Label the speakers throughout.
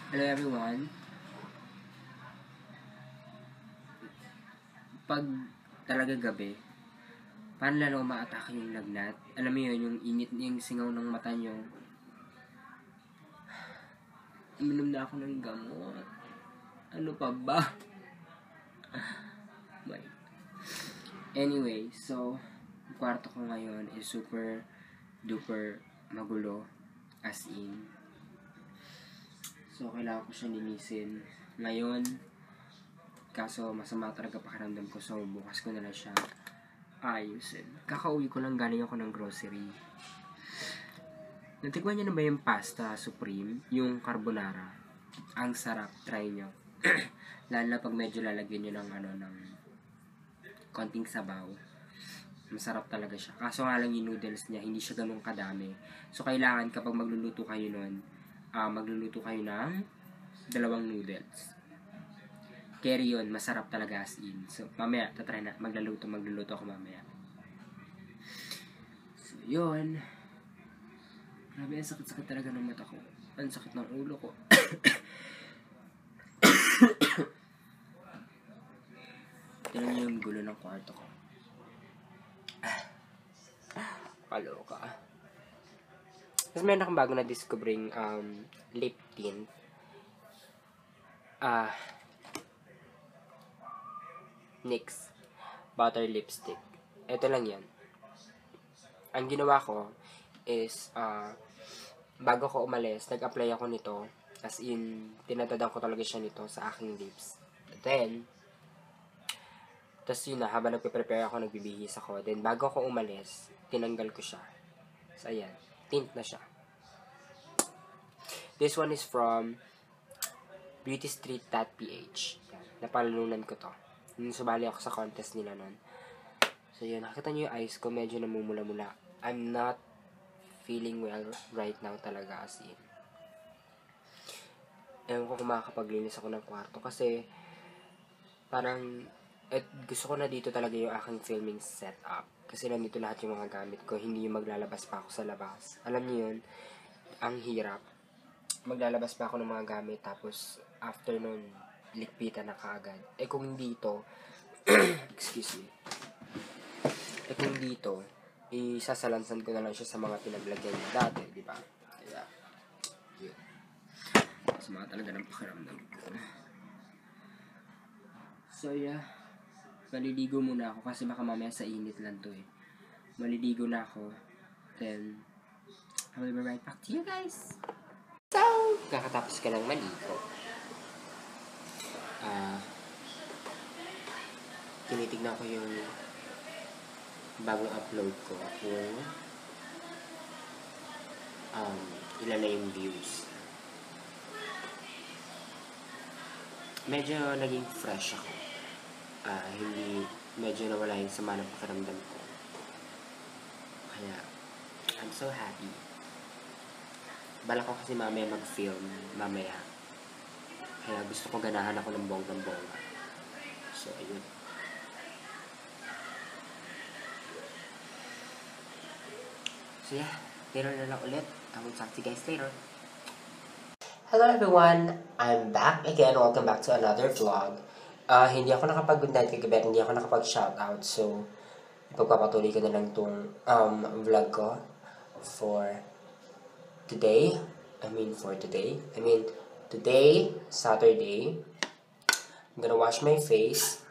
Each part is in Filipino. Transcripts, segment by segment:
Speaker 1: Hello everyone. Pag talaga gabi, paano lalo umaatake yung lagnat? Alam mo yun, yung init yung singaw ng mata nyo. Uminom na ako ng gamot. Ano pa ba? Anyway, so, yung kwarto ko ngayon is super duper magulo. As in. So, kailangan ko siya linisin. Ngayon, kaso masama talaga pakiramdam ko. So, bukas ko na lang siya ayusin. Kakauwi ko lang, galing ako ng grocery. Natikman niyo na ba yung pasta supreme? Yung carbonara. Ang sarap. Try nyo. Lalo na pag medyo lalagyan nyo ng konting sabaw. Masarap talaga siya. Kaso nga lang yung noodles niya, hindi siya ganun kadami. So, kailangan kapag magluluto kayo nun, magluluto kayo ng 2 noodles. Carry yun, masarap talaga as in. So, mamaya, tatry na, magluluto ako mamaya. So, yun. Grabe, ang sakit-sakit talaga ng mata ko. Ang sakit ng ulo ko. Tignan niyo yung gulo ng kwarto ko. Kaloka. Tapos meron akong bago na discovering lip tint. NYX Butter Lipstick. Ito lang yan. Ang ginawa ko is, bago ko umalis, nag-apply ako nito. As in, tinatadang ko talaga siya nito sa aking lips. Then, tas yun na, habang nagpe-prepare ako, nagbibihis ako. Then, bago ako umalis, tinanggal ko siya. So, ayan. Tint na siya. This one is from beautystreet.ph. Napalalunan ko to. Sumali ako sa contest nila nun. So, yun. Nakita nyo yung eyes ko, medyo namumula-mula. I'm not feeling well right now talaga as in. Ewan ko kung makakapaglinis ako ng kwarto kasi parang gusto ko na dito talaga yung aking filming setup. Kasi nandito lahat yung mga gamit ko. Hindi yung maglalabas pa ako sa labas. Alam niyo yun, ang hirap. Maglalabas pa ako ng mga gamit tapos after nun, likpitan na kaagad. Kung dito, excuse me. Kung dito, isasalansan ko na lang siya sa mga pinaglagyan niya dati, di ba? Kaya, yun. Masama talaga ng pakiramdam ko. So, yeah. Maliligo muna ako kasi baka mamaya sa init lang to eh. Maliligo na ako. Then, I will be right back to you guys. So, kakatapos ka lang maligo. Tinitignan ko yung bagong upload ko. Yung ilan na yung views. Medyo naging fresh ako. Hindi, medyo nawala yung sama ng pakiramdam ko. Kaya, I'm so happy. Bala ko kasi mamaya mag-film, mamaya. Kaya gusto ko ganahan ako ng bonggang-bongga. So, ayun. So, yeah. Later na lang ulit. I will talk to you guys later. Hello everyone! I'm back again. Welcome back to another vlog. Hindi ako nakapag-good night kagabi, hindi ako nakapag-shoutout. So, ipagpapatuloy ko na lang itong vlog ko for today. Today, Saturday, I'm gonna wash my face.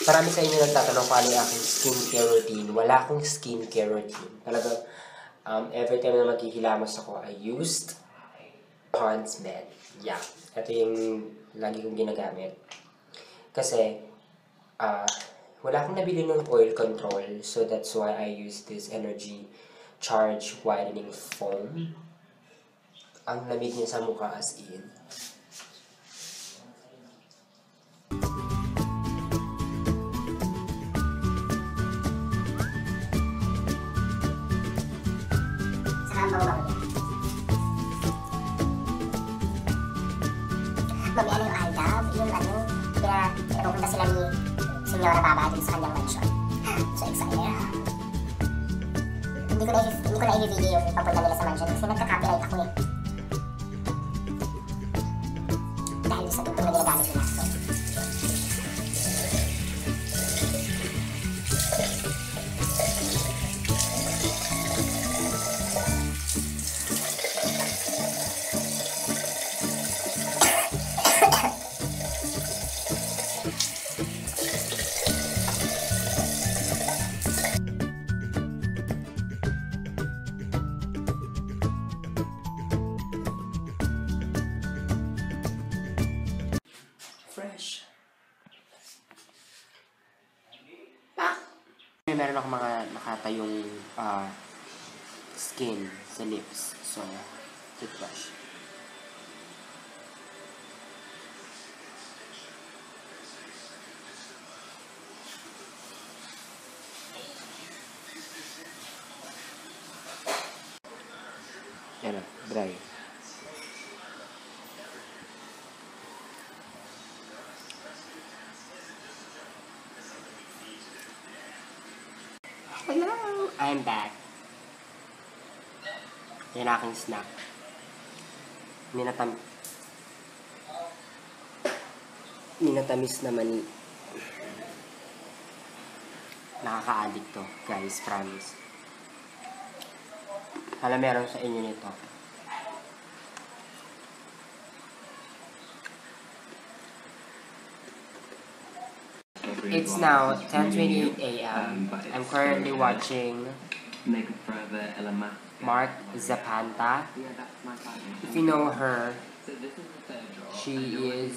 Speaker 1: Marami sa inyo nagtatanong kung ano yung aking skincare routine. Wala akong skincare routine. Talaga, every time na maghihilamos ako, I used Pond's Med. Yeah. Ito yung lagi kong ginagamit. Kasi, wala akong nabili ng oil control. So, that's why I use this Energy Charge Whitening Foam. Ang lamig niya sa mukha as in.
Speaker 2: Mag-ano yung Aldav, pinapupunta sila ni Senyora Baba dun sa kanyang mansion. So excited. hindi ko na i-video yung papunta nila sa mansion kasi nagka-copyright ako eh. Dahil sa tugtog na ginagamit nila. So,
Speaker 1: fresh. Meron ako mga nakatayong skin sa lips. So, toothbrush. Yan na, dry. Hello! I'm back. Yan aking snack. Minatamis na mani. Nakaka-addict to, guys, promise. Hala, meron sa inyo nito. It's now 10:28 a.m. I'm currently watching Mark Zapanta. If you know her, she is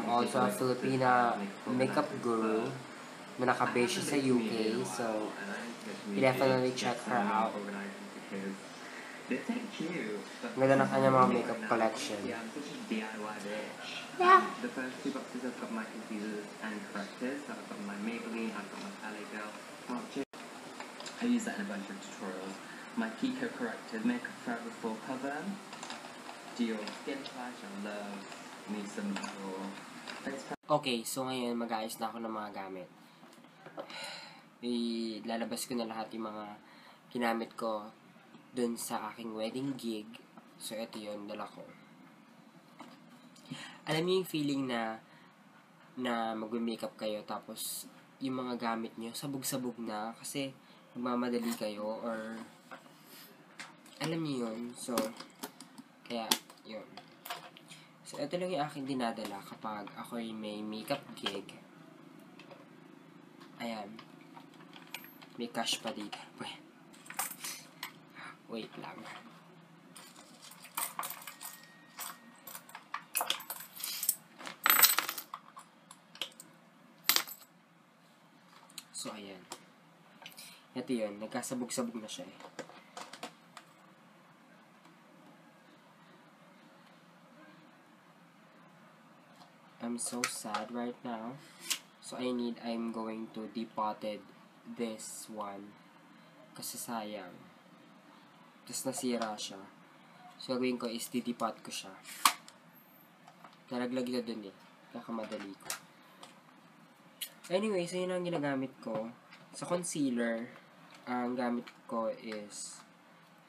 Speaker 1: also a Filipina makeup guru na naka-base siya sa UK, so you definitely check her out. Ganda ng kanya mga makeup collection.
Speaker 3: Yeah, I'm such a DIY bitch.
Speaker 1: Yeah.
Speaker 3: The first two boxes I've got my concealers and correctors. So I've got my Maybelline, I've got my Palette Girl. I use that in a bunch of tutorials. My Kiko correctors, Makeup Forever Full Cover. Dior Skin Flash, I love me some Dior face pack.
Speaker 1: Okay, so ngayon mag-ayos na ako ng mga gamit. Ilalabas ko na lahat yung mga ginamit ko dun sa aking wedding gig. So, ito yun, dala ko. Alam niyo yung feeling na mag-makeup kayo tapos yung mga gamit niyo sabog-sabog na kasi magmamadali kayo or alam niyo yun. So, kaya, yun. So, ito lang yung aking dinadala kapag ako'y may makeup gig. Ayan. May cash pa dito. Wait lang. So, ayan. Ito yun. Nagkasabog-sabog na siya eh. I'm so sad right now. So, I'm going to depotted this one. Kasi sayang. Tapos nasira siya. So, gawin ko is didipot ko siya. Nalaglag na dun eh. Kakamadali ko. Anyway, so yun ang ginagamit ko. Sa concealer, ang gamit ko is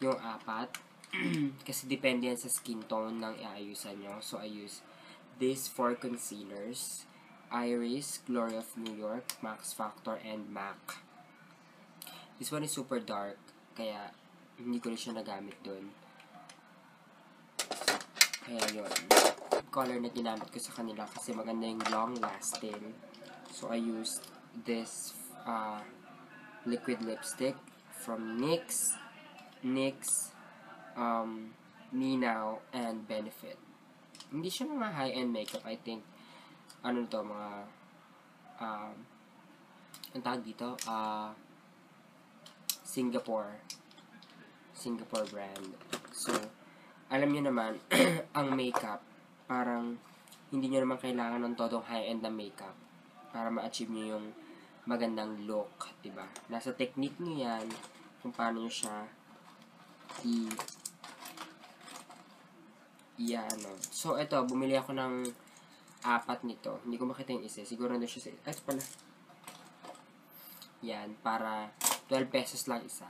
Speaker 1: yung 4. Kasi depende yan sa skin tone ng iayusan nyo. So, I use these 4 concealers. Iris, Glory of New York, Max Factor, and MAC. This one is super dark. Kaya, hindi ko rin siya nagamit dun. Kaya yun. Color na ginamit ko sa kanila kasi maganda yung long lasting. So, I used this liquid lipstick from NYX, Ninaw, and Benefit. Hindi siya mga high-end makeup. I think, ano to, mga, ang tawag dito, Singapore brand. So, alam niyo naman, ang makeup, parang, hindi niyo naman kailangan ng todong high-end na makeup para ma-achieve niyo yung magandang look, diba? Nasa technique niyo yan, kung paano niyo siya ano. So, ito, bumili ako ng 4 nito. Hindi ko makita yung isa. Siguro na siya sa... Ito pala. Yan, para 12 pesos lang isa.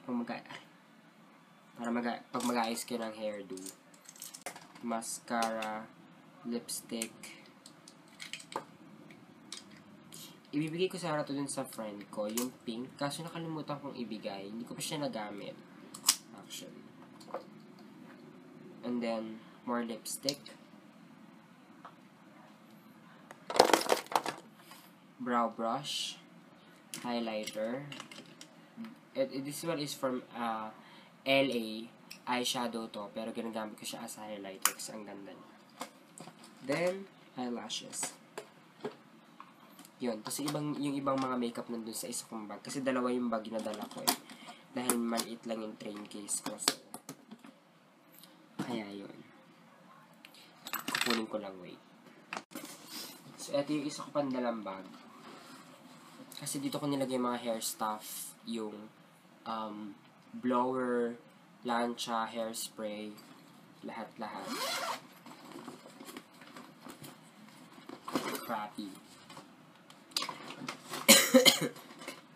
Speaker 1: pag mag-aayos kayo ng hairdo. Mascara, lipstick. Ibibigay ko sana to dun sa friend ko, yung pink. Kaso nakalimutan kong ibigay. Hindi ko pa siya nagamit. Actually. And then, more lipstick. Brow brush. Highlighter. This one is from LA. Eyeshadow to. Pero ginagamit ko siya as highlighter kasi ang ganda niya. Then, eyelashes. Yun. Kasi yung ibang mga makeup nandun sa isa kong bag. Kasi dalawa yung bag na dala ko eh. Dahil maliit lang yung train case ko. So, kaya yun. Kukunin ko lang, wait. So, eto yung isa ko pandalang bag. Kasi dito ko nilagay yung mga hair stuff. Yung blower, plancha, hairspray, lahat-lahat. Crappy.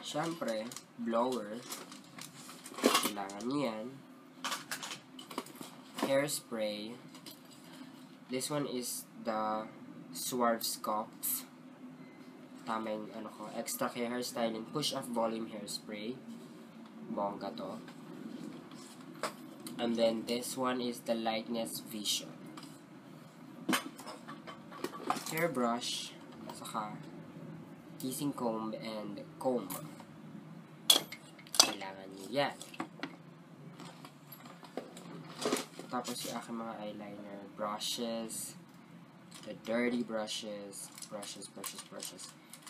Speaker 1: Siyempre, blower. Kailangan yan. Hairspray. This one is the Swarovski. Tama yung extra hairstyling push-off volume hairspray. Bongga to. And then this one is the Lightness Vision. Hairbrush. Saka kissing comb and comb. Kailangan nyo yan. Tapos yung aking mga eyeliner brushes. The dirty brushes. Brushes.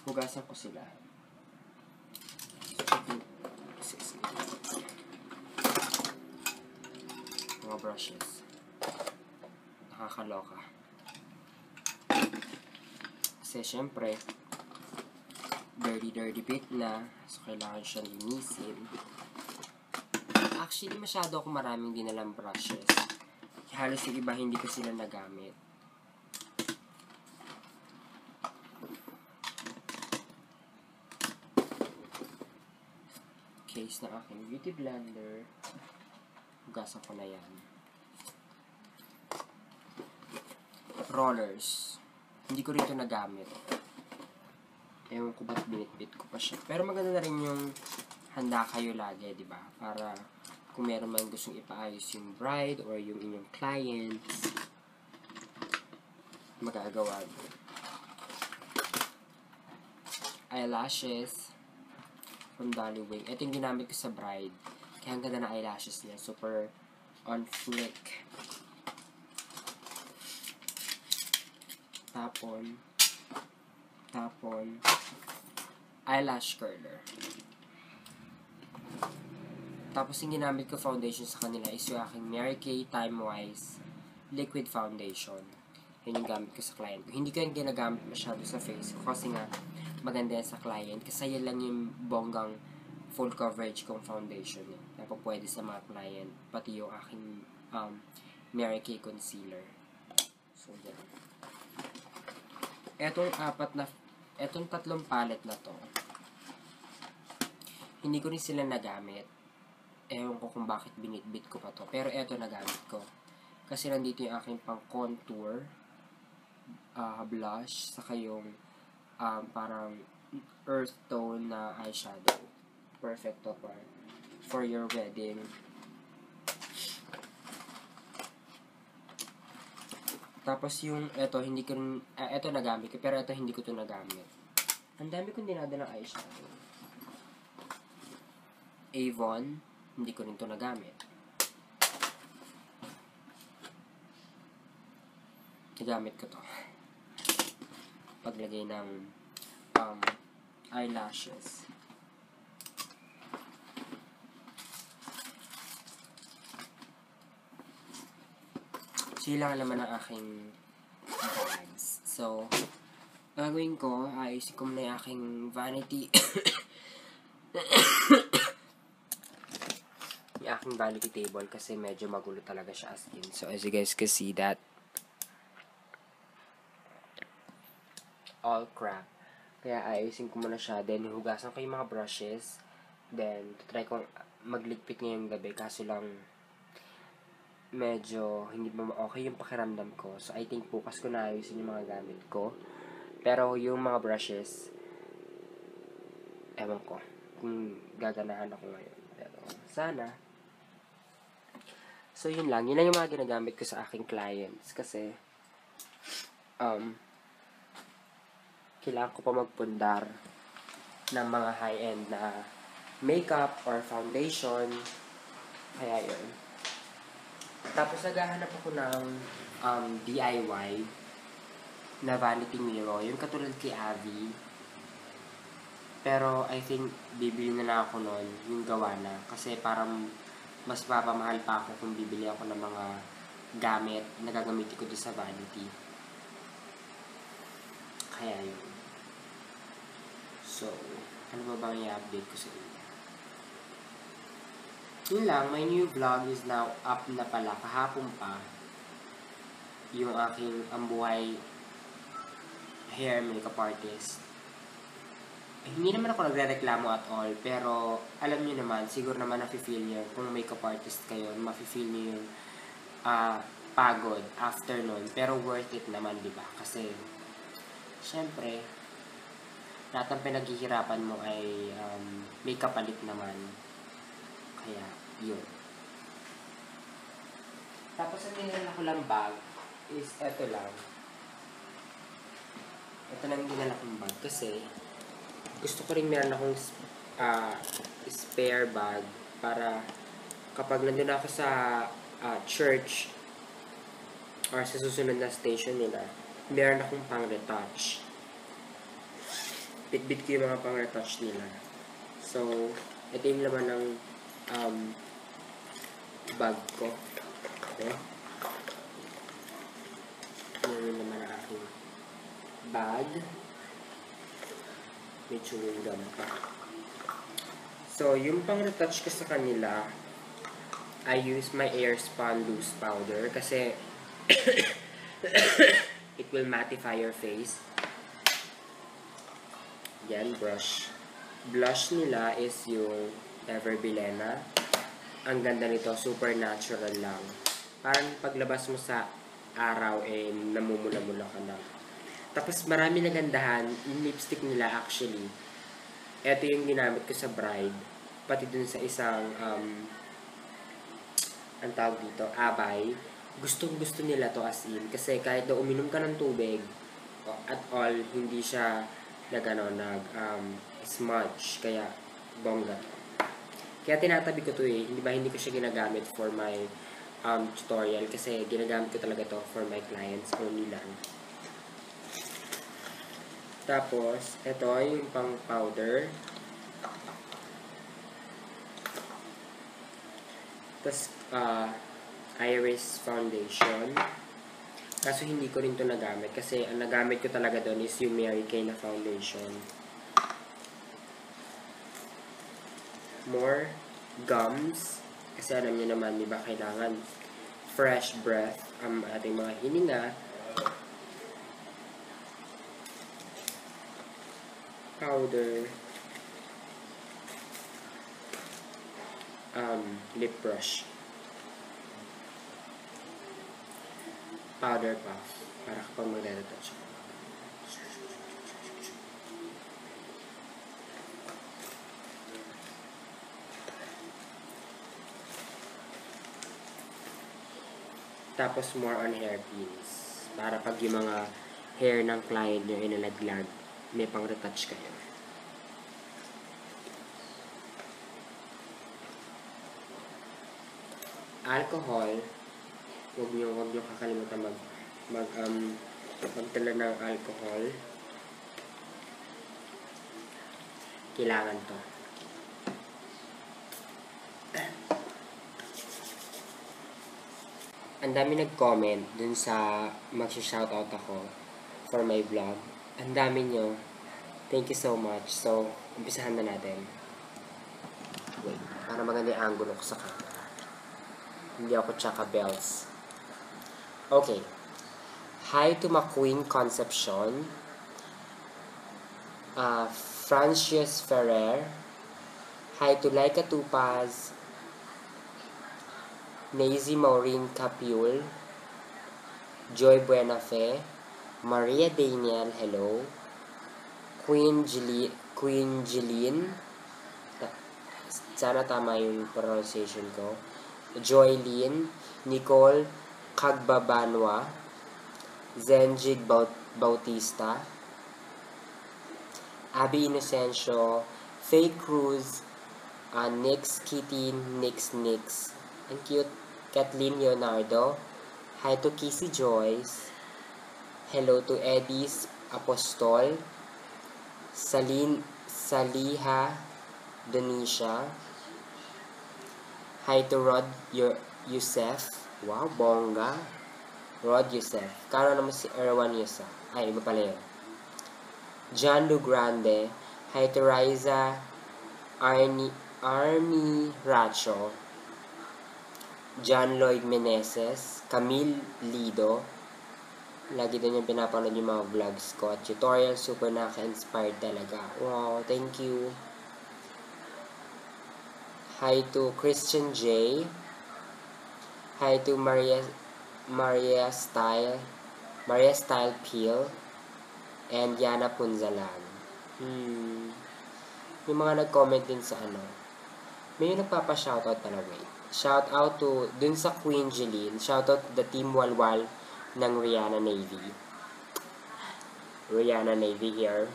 Speaker 1: Hugasan ko sila. Mga brushes. Nakakaloka. Kasi syempre, dirty bit na. So, kailangan siyang linisin. Actually, masyado ako maraming dinalang brushes. Halos yung iba, hindi ko sila nagamit. Case ng aking beauty blender. Hugasan ko na yan. Rollers. Hindi ko rin ito nagamit. Ewan ko ba't binitbit ko pa siya. Pero maganda na rin yung handa kayo lagi, di ba? Para kung meron man gustong ipaayos yung bride or yung inyong clients, magagawa. Eyelashes from Dolly Wing. Ito yung ginamit ko sa bride. Kaya ang ganda na eyelashes niya. Super on flick. Tapon. Eyelash curler. Tapos yung ginamit ko foundation sa kanila is yung aking Mary Kay Time Wise Liquid Foundation. Yun yung gamit ko sa client ko. Hindi ko yung ginagamit masyado sa face ko kasi nga maganda yan sa client. Kasi yan lang yung bonggang full coverage kong foundation eh. Na pwede sa mga client. Pati yung aking Mary Kay Concealer. So, yan. Etong tatlong palette na to, hindi ko rin sila nagamit. Ewan ko kung bakit binitbit ko pa to. Pero eto nagamit ko. Kasi nandito yung aking pang contour, blush, saka yung parang earth tone na eyeshadow. Perfect to for your wedding. Tapos yung eto hindi ko rin eto nagamit ko, pero eto hindi ko to nagamit. Ang dami kong dinadalang eyeshadow. Avon, hindi ko rin to nagamit. Nagamit ko to. Paglagay ng eyelashes. So, yun lang naman ang aking bags. So, gagawin ko, ayusin ko muna yung aking vanity. Yung aking vanity table kasi medyo magulo talaga siya as in. So, as you guys can see that, all crap. Kaya ayusin ko muna siya. Then, hugasan ko yung mga brushes. Then, try kong magligpit ngayong gabi. Kaso lang, medyo hindi ba okay yung pakiramdam ko. So, I think bukas ko na ayusin yung mga gamit ko. Pero, yung mga brushes, ewan ko kung gaganahan ako ngayon. Pero, sana. So, yun lang. Yun lang yung mga ginagamit ko sa aking clients. Kasi, kailangan ko pa magpundar ng mga high-end na makeup or foundation. Kaya yun. Tapos naghahanap ako ng DIY na vanity mirror. Yung katulad kay Avi. Pero I think bibili na lang ako nun yung gawa na. Kasi parang mas papamahal pa ako kung bibili ako ng mga gamit na gagamitin ko doon sa vanity. Kaya yun. So, ano ba bang i-update ko sa inyo? Yun lang, my new vlog is now up na pala. Kahapon pa. Yung aking ambuhay hair makeup artist. Hindi naman ako nagre-reklamo at all. Pero, alam nyo naman, siguro naman nafe-feel nyo, kung makeup artist kayo, mafe-feel nyo yung pagod after nun. Pero worth it naman, di ba? Kasi, syempre, lahat ng pinaghihirapan mo ay may kapalit naman. Kaya, yun. Tapos, ang dinala ko lang bag is eto lang. Ito lang dinala kong bag kasi gusto ko rin meron akong spare bag para kapag nandun ako sa church or sa susunod na station nila, meron akong pang-retouch. Bit-bit ko yung mga pang-retouch nila. So, ito yung laman ng bag ko. Okay? Yan yung laman ng aking bag. May chewing gum pa. So, yung pang-retouch ko sa kanila, I use my Airspun Loose Powder kasi it will mattify your face. Yan, brush. Blush nila is yung Ever Bilena. Ang ganda nito, super natural lang. Parang paglabas mo sa araw, namumula-mula ka na. Tapos marami nagandahan, yung lipstick nila actually. Ito yung ginamit ko sa bride. Pati dun sa isang, ang tawag dito, abay. Gustong-gusto nila to as in. Kasi kahit daw uminom ka ng tubig, at all, hindi siya smudge. Kaya, bongga. Kaya tinatabi ko to hindi ko siya ginagamit for my tutorial. Kasi ginagamit ko talaga to for my clients only lang. Tapos, ito yung pang powder. Tapos, iris foundation. Kaso hindi ko rin to nagamit. Kasi ang nagamit ko talaga doon is yung Mary Kay na foundation. More gums. Kasi alam niyo naman, di ba, kailangan fresh breath ang ating mga hininga. Powder. Lip brush. Powder puff. Para kapag magre-retouch ako. Tapos more on hairpins. Para pag yung mga hair ng client nyo inalaglag, may pang retouch kayo. Alcohol. Huwag nyo kakalimutan magdala ng alcohol. Kailangan to. Ang dami nag-comment dun sa mag-shoutout ako for my vlog. Ang dami nyo. Thank you so much. So, umpisahan na natin. Wait, para maganda yung angulo ko sa camera. Hindi ako tsaka bells. Okay. Hi to McQueen Concepcion. Francis Ferrer. Hi to Laika Tupaz, Nazy Maureen Capule, Joy Buenafe, Maria Daniel, hello. Queen Jeline, sana tama yung pronunciation ko. Joylyn, Nicole Cagbabanwa, Zenjig Bautista, Abby Inocencio, Faye Cruz, Nix Kitty, Nix, ang cute, Kathleen Leonardo, hi to Kissy Joyce, hello to Eddie's Apostol, Saliha Donisha, hi to Rod Yusef, wow, bongga, Rod Yusef, kano naman si Erwan Yusef, ay, iba pala yun. John Lugrande, hi to Riza Army Racho, John Lloyd Meneses, Camille Lido, lagi din yung pinapanood yung mga vlogs ko, at tutorial, super naka-inspired talaga. Wow, thank you. Hi to Christian J, hi to Maria Style Peel, and Yana Punzalan. Yung mga nag-comment din sa may nagpapa-shoutout pala, wait. Shoutout to, dun sa Queen Jeline, shoutout to the Team Walwal ng Rihanna Navy. Rihanna Navy here.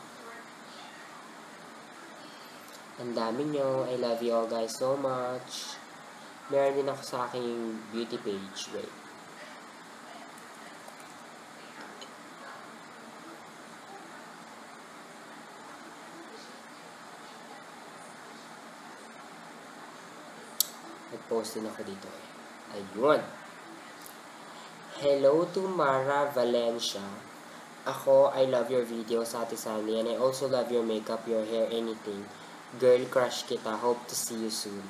Speaker 1: Ang dami nyo. I love you all guys so much. Meron din ako sa aking beauty page. Wait. Nag-post din ako dito eh. Ayun. Hello to Mara Valencia. Ako, I love your videos, Ate Sandy, and I also love your makeup, your hair, anything. Girl, crush kita. Hope to see you soon.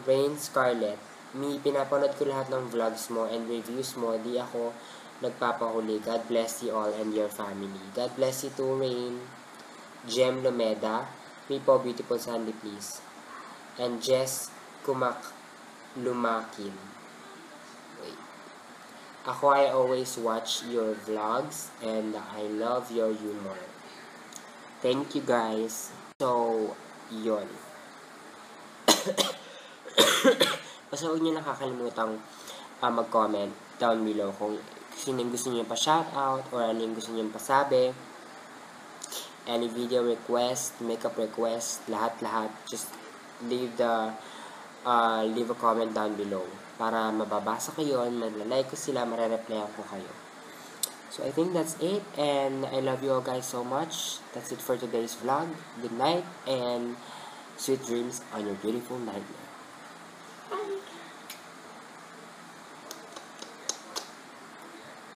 Speaker 1: Rain Scarlett. Pinapanood ko lahat ng vlogs mo and reviews mo. Di ako nagpapahuli. God bless you all and your family. God bless you too, Rain. Jem Lomeda. Po, beautiful Sandy, please. And Jess Lumakin. Wait. Ako, I always watch your vlogs and I love your humor. Thank you, guys. So, yun. Basta huwag nyo nakakalimutang mag-comment down below kung sino yung gusto nyo pa-shoutout or ano yung gusto nyo pasabi. Any video request, makeup request, lahat-lahat. Just leave a comment down below para mababasa ko yun, magla-like ko sila, mare-replyan ko kayo. So I think that's it, and I love you all guys so much. That's it for today's vlog. Good night and sweet dreams on your beautiful nightmare. Bye!